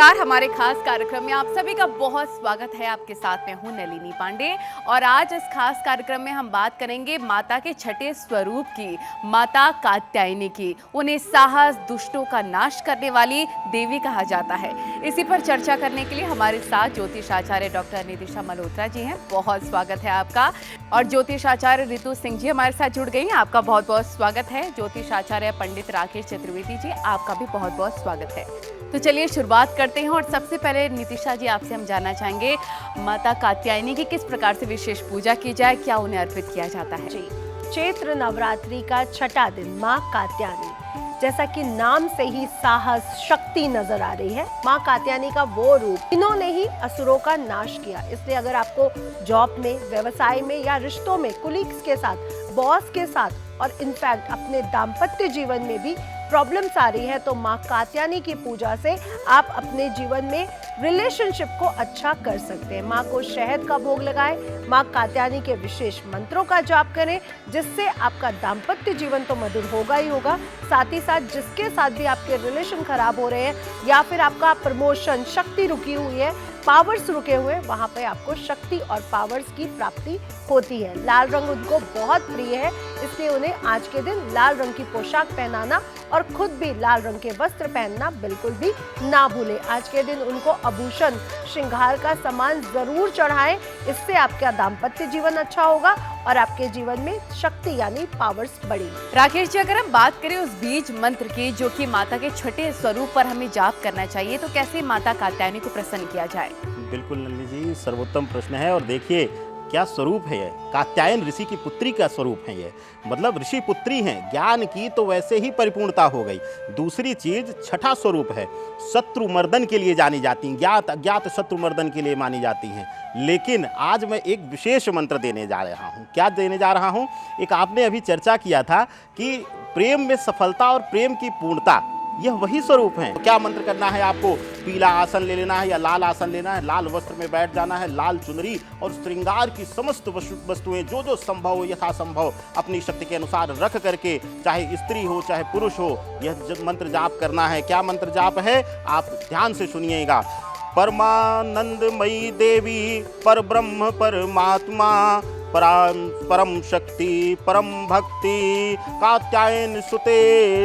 नमस्कार। हमारे खास कार्यक्रम में आप सभी का बहुत स्वागत है। आपके साथ में हूं नलिनी पांडे और आज इस खास कार्यक्रम में हम बात करेंगे माता के छठे स्वरूप की, माता कात्यायनी की। उन्हें साहस, दुष्टों का नाश करने वाली देवी कहा जाता है। इसी पर चर्चा करने के लिए हमारे साथ ज्योतिषाचार्य डॉक्टर नितिशा मल्होत्रा जी हैं। बहुत स्वागत है आपका। और ज्योतिषाचार्य रितु सिंह जी हमारे साथ जुड़ गई हैं। आपका बहुत बहुत स्वागत है। ज्योतिषाचार्य पंडित राकेश चतुर्वेदी जी, आपका भी बहुत बहुत स्वागत है। तो चलिए शुरुआत करते हैं। और सबसे पहले नितिशा जी, आपसे हम जानना चाहेंगे माता कात्यायनी की किस प्रकार से विशेष पूजा की जाए, क्या उन्हें अर्पित किया जाता है? जी, चैत्र नवरात्रि का छठा दिन माँ कात्यायनी, जैसा कि नाम से ही साहस, शक्ति नजर आ रही है। माँ कात्यायनी का वो रूप, इन्होंने ही असुरों का नाश किया। इसलिए अगर आपको जॉब में, व्यवसाय में या रिश्तों में कुलीग्स के साथ, बॉस के साथ और इनफैक्ट अपने दाम्पत्य जीवन में भी प्रॉब्लम्स आ रही है, तो माँ कात्यायनी की पूजा से आप अपने जीवन में रिलेशनशिप को अच्छा कर सकते हैं। माँ को शहद का भोग लगाएं, माँ कात्यायनी के विशेष मंत्रों का जाप करें, जिससे आपका दाम्पत्य जीवन तो मधुर होगा ही होगा, साथ ही साथ जिसके साथ भी आपके रिलेशन खराब हो रहे हैं या फिर आपका प्रमोशन, शक्ति रुकी हुई है, पावर्स रुके हुए, वहाँ पे आपको शक्ति और पावर्स की प्राप्ति होती है। लाल रंग उनको बहुत प्रिय है, इसलिए उन्हें आज के दिन लाल रंग की पोशाक पहनाना और खुद भी लाल रंग के वस्त्र पहनना बिल्कुल भी ना भूलें। आज के दिन उनको आभूषण, श्रृंगार का सामान जरूर चढ़ाएं। इससे आपका दाम्पत्य जीवन अच्छा होगा और आपके जीवन में शक्ति यानी पावर्स बढ़ेगी। राकेश जी, अगर हम बात करें उस बीज मंत्र की जो कि माता के छठे स्वरूप पर हमें जाप करना चाहिए, तो कैसे माता कात्यायनी को प्रसन्न किया जाए? बिल्कुल नलिनी जी, सर्वोत्तम प्रश्न है। और देखिए क्या स्वरूप है ये। कात्यायन ऋषि की पुत्री का स्वरूप है ये, मतलब ऋषि पुत्री हैं, ज्ञान की तो वैसे ही परिपूर्णता हो गई। दूसरी चीज छठा स्वरूप है, शत्रु मर्दन के लिए जानी जाती हैं, ज्ञात अज्ञात शत्रु मर्दन के लिए मानी जाती हैं। लेकिन आज मैं एक विशेष मंत्र देने जा रहा हूँ। क्या देने जा रहा हूँ? एक आपने अभी चर्चा किया था कि प्रेम में सफलता और प्रेम की पूर्णता, यह वही स्वरूप है। तो क्या मंत्र करना है आपको? पीला आसन ले लेना है या लाल आसन लेना है, लाल वस्त्र में बैठ जाना है, लाल चुनरी और श्रृंगार की समस्त वस्तुएं जो जो संभव हो, यथासंभव अपनी शक्ति के अनुसार रख करके, चाहे स्त्री हो चाहे पुरुष हो, यह मंत्र जाप करना है। क्या मंत्र जाप है? आप ध्यान से सुनिएगा। परमानंदमयी देवी, पर ब्रह्म परमात्मा, परम शक्ति, परम भक्ति, कात्यायन सुते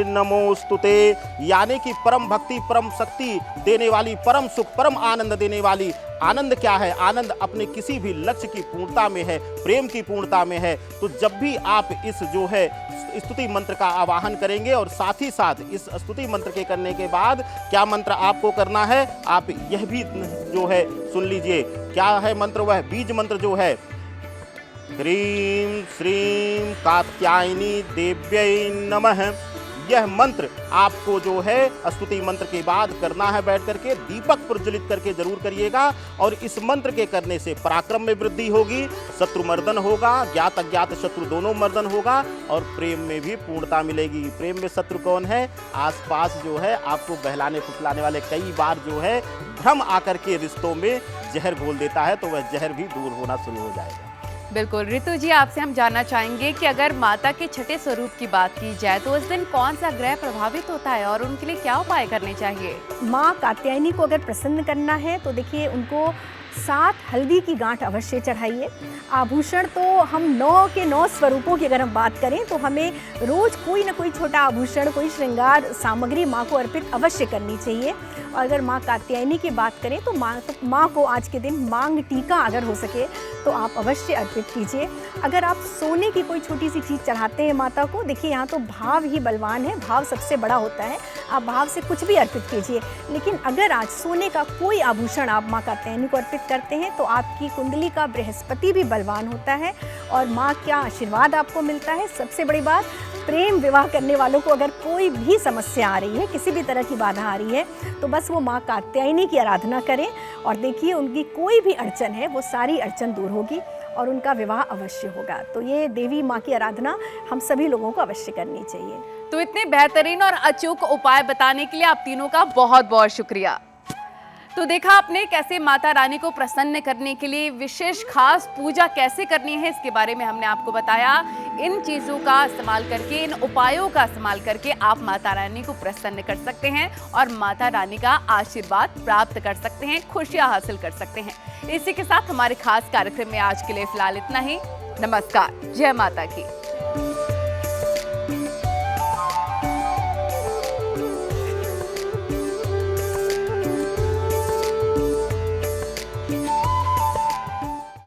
नमोस्तुते। यानी कि परम भक्ति, परम शक्ति देने वाली, परम सुख, परम आनंद देने वाली। आनंद क्या है? आनंद अपने किसी भी लक्ष्य की पूर्णता में है, प्रेम की पूर्णता में है। तो जब भी आप इस जो है स्तुति मंत्र का आवाहन करेंगे और साथ ही साथ इस स्तुति मंत्र के करने के बाद क्या मंत्र आपको करना है, आप यह भी जो है सुन लीजिए। क्या है मंत्र? वह बीज मंत्र जो है, ह्रीं श्रीं कात्यायनी देव्यै नमः। यह मंत्र आपको जो है स्तुति मंत्र के बाद करना है। बैठ करके दीपक प्रज्वलित करके जरूर करिएगा। और इस मंत्र के करने से पराक्रम में वृद्धि होगी, शत्रु मर्दन होगा, ज्ञात अज्ञात शत्रु दोनों मर्दन होगा और प्रेम में भी पूर्णता मिलेगी। प्रेम में शत्रु कौन है? आसपास जो है आपको बहलाने फुसलाने वाले, कई बार जो है भ्रम आकर के रिश्तों में जहर घोल देता है, तो वह जहर भी दूर होना शुरू हो जाएगा। बिल्कुल। रितु जी, आपसे हम जानना चाहेंगे कि अगर माता के छठे स्वरूप की बात की जाए तो उस दिन कौन सा ग्रह प्रभावित होता है और उनके लिए क्या उपाय करने चाहिए? माँ कात्यायनी को अगर प्रसन्न करना है तो देखिए, उनको 7 हल्दी की गांठ अवश्य चढ़ाइए। आभूषण तो हम 9 के 9 स्वरूपों की अगर हम बात करें तो हमें रोज कोई ना कोई छोटा आभूषण, कोई श्रृंगार सामग्री माँ को अर्पित अवश्य करनी चाहिए। और अगर माँ कात्यायनी की बात करें तो माँ को आज के दिन मांग टीका अगर हो सके तो आप अवश्य अर्पित कीजिए। अगर आप सोने की कोई छोटी सी चीज़ चढ़ाते हैं माता को, देखिए यहाँ तो भाव ही बलवान है, भाव सबसे बड़ा होता है। आप भाव से कुछ भी अर्पित कीजिए। लेकिन अगर आज सोने का कोई आभूषण आप माँ कात्यायनी को अर्पित करते हैं तो आपकी कुंडली का बृहस्पति भी बलवान होता है और माँ का आशीर्वाद आपको मिलता है। सबसे बड़ी बात, प्रेम विवाह करने वालों को अगर कोई भी समस्या आ रही है, किसी भी तरह की बाधा आ रही है, तो बस वो माँ कात्यायनी की आराधना करें और देखिए उनकी कोई भी अड़चन है वो सारी अड़चन दूर होगी और उनका विवाह अवश्य होगा। तो ये देवी माँ की आराधना हम सभी लोगों को अवश्य करनी चाहिए। तो इतने बेहतरीन और अचूक उपाय बताने के लिए आप तीनों का बहुत बहुत शुक्रिया। तो देखा आपने कैसे माता रानी को प्रसन्न करने के लिए विशेष खास पूजा कैसे करनी है, इसके बारे में हमने आपको बताया। इन चीज़ों का इस्तेमाल करके, इन उपायों का इस्तेमाल करके आप माता रानी को प्रसन्न कर सकते हैं और माता रानी का आशीर्वाद प्राप्त कर सकते हैं, खुशियां हासिल कर सकते हैं। इसी के साथ हमारे खास कार्यक्रम में आज के लिए फिलहाल इतना ही। नमस्कार, जय माता की।